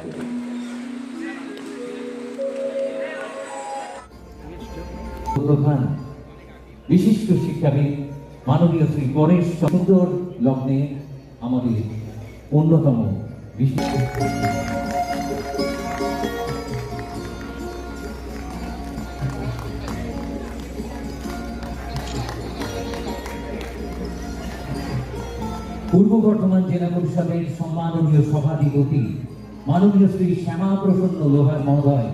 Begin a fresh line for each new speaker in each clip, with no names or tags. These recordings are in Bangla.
থাকে। প্রধান বিশিষ্ট শিক্ষাবিদ মাননীয় শ্রী গণেশ সুন্দর লগ্নে আমাদের অন্যতম বিশিষ্ট পূর্ব বর্ধমান জেলা পরিষদের সম্মাননীয় সভাধিপতি মাননীয় শ্রী শ্যামা প্রসন্ন লোহার মহোদয়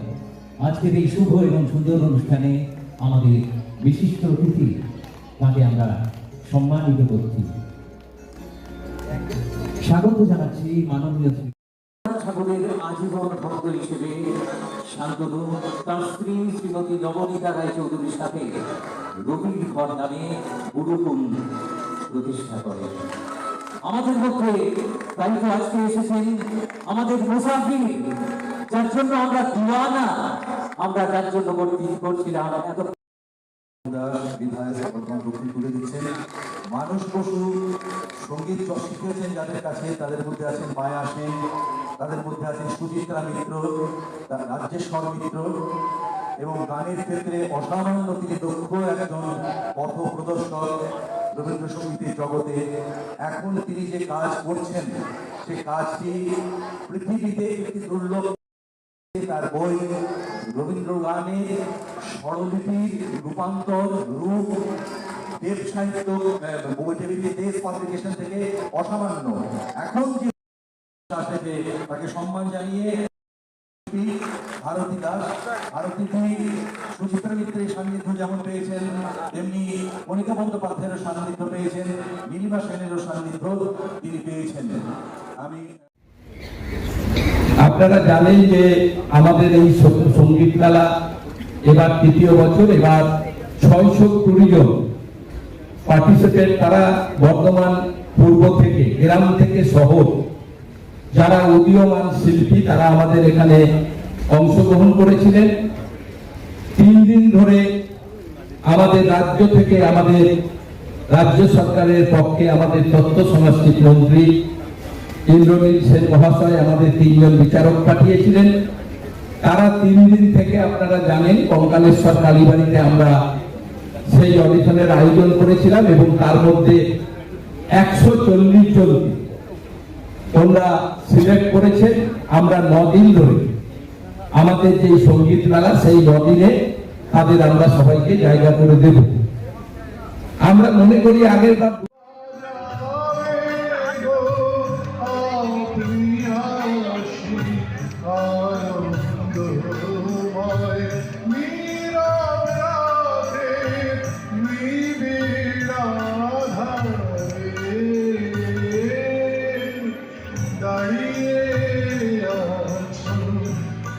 আজকের এই শুভ এবং সুন্দর অনুষ্ঠানে আমাদের বিশিষ্ট অতিথি, তাকে আমরা সম্মানিত করছি। স্বাগত জানাচ্ছি মাননীয় শ্রী ঠাকুরের আজীবন ভক্ত হিসেবে শান্তনু তার স্ত্রী শ্রীমতী নবনীতা রায়চৌধুরীর সাথে রবির ঘর নামে গুরুকুল প্রতিষ্ঠা করে। আমাদের মধ্যে তাই তো আজকে এসেছেন আমাদের মুসাফির, যার জন্য আমরা দিওয়ানা, আমরা যার জন্য করছিলাম এত
দক্ষিণ তুলে দিচ্ছেন। মানুষ পশু সঙ্গীত শিখেছেন যাদের কাছে, তাদের মধ্যে আছেন মায়া সেন, তাদের মধ্যে আছেন সুচিত্রা মিত্র, রাজ্যেশ্বর মিত্র, এবং গানের ক্ষেত্রে অসামান্য তিনি দক্ষ একজন পথ প্রদর্শক রবীন্দ্রসঙ্গীতের জগতে। এখন তিনি যে কাজ করছেন সে কাজটি পৃথিবীতে একটি দুর্লভ। তার বই রবীন্দ্র গানের স্বরলিপির রূপান্তর রূপ দেব সাহিত্য দেশ পাবলিকেশন থেকে অসামান্য। এখন যে তাকে সম্মান জানিয়ে ভারতী দাস, ভারতী সুচিত্রা মিত্রের সান্নিধ্য যেমন পেয়েছেন, তেমনি কণিকা বন্দ্যোপাধ্যায়ের সান্নিধ্য পেয়েছেন, নীলিমা সেনেরও সান্নিধ্য তিনি পেয়েছেন।
আপনারা জানেন যে আমাদের এই সঙ্গীত মেলা এবার তৃতীয় বছর। এবার 620 জন পার্টিসিপেন্ট, তারা বর্ধমান পূর্ব থেকে, গ্রাম থেকে শহর, যারা উদীয়মান শিল্পী, তারা আমাদের এখানে অংশগ্রহণ করেছিলেন। 3 দিন ধরে আমাদের রাজ্য থেকে, আমাদের রাজ্য সরকারের পক্ষে আমাদের তথ্য সংস্কৃতি মন্ত্রী ইন্দ্রনীল সেন মহাশয় আমাদের 3 জন বিচারক পাঠিয়েছিলেন। তারা 3 দিন থেকে, আপনারা জানেন, কঙ্কালেশ্বর কালীবাড়িতে আমরা সেই অডিশনের আয়োজন করেছিলাম এবং তার মধ্যে 140 জন তোমরা সিলেক্ট করেছেন। আমরা 9 দিন ধরে আমাদের যে সঙ্গীত মেলা, সেই 9 দিনে তাদের আমরা সবাইকে জায়গা করে দেব। আমরা মনে করি আগের বার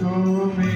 তুমি